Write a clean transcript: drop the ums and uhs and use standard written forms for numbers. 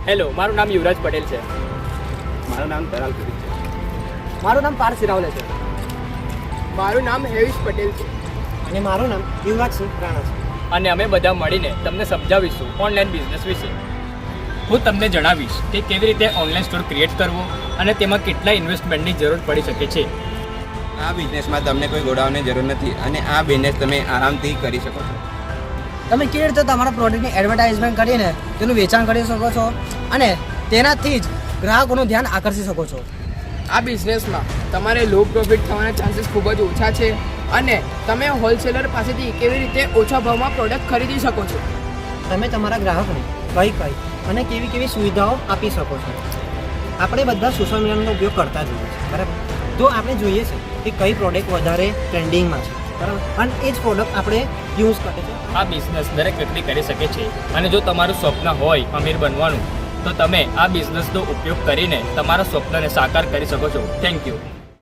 Hello, મારું નામ યુવરાજ પટેલ છે. મારું નામ તરાલ છે. મારું નામ પાર્થ સિરાવલે છે. મારું નામ હેવિશ પટેલ છે. અને મારું નામ યુવરાજસિંહ રાણા છે. અને અમે બધા મળીને તમને સમજાવીશું ઓનલાઈન બિઝનેસ વિશે. હું તમને જણાવીશ કે કેવી રીતે ઓનલાઈન સ્ટોર ક્રિએટ કરવો અને તેમાં કેટલા ઇન્વેસ્ટમેન્ટની જરૂર પડી શકે છે. આ બિઝનેસમાં તમને કોઈ ગોડાઉનની જરૂર નથી અને આ બિઝનેસ તમે આરામથી કરી શકો છો. તમે કેવી રીતે તમારા પ્રોડક્ટની એડવર્ટાઇઝમેન્ટ કરીને તેનું વેચાણ કરી શકો છો અને તેનાથી જ ગ્રાહકોનું ધ્યાન આકર્ષી શકો છો. આ બિઝનેસમાં તમારે લો પ્રોફિટ થવાના ચાન્સીસ ખૂબ જ ઓછા છે અને તમે હોલસેલર પાસેથી કેવી રીતે ઓછા ભાવમાં પ્રોડક્ટ ખરીદી શકો છો. તમે તમારા ગ્રાહકોને કઈ અને કેવી સુવિધાઓ આપી શકો છો. આપણે બધા સોશિયલ મીડિયાનો ઉપયોગ કરતા જ હોઈએ છીએ, બરાબર? તો આપણે જોઈએ છે કે કઈ પ્રોડક્ટ વધારે ટ્રેન્ડિંગમાં છે, બરાબર? અને એ જ પ્રોડક્ટ આપણે યુઝ કરીએ છીએ. આ બિઝનેસ દરેક વ્યક્તિ કરી શકે છે અને જો તમારું સ્વપ્ન હોય અમીર બનવાનું તો તમે આ બિઝનેસનો ઉપયોગ કરીને તમારા સ્વપ્નને સાકાર કરી શકો છો. Thank you.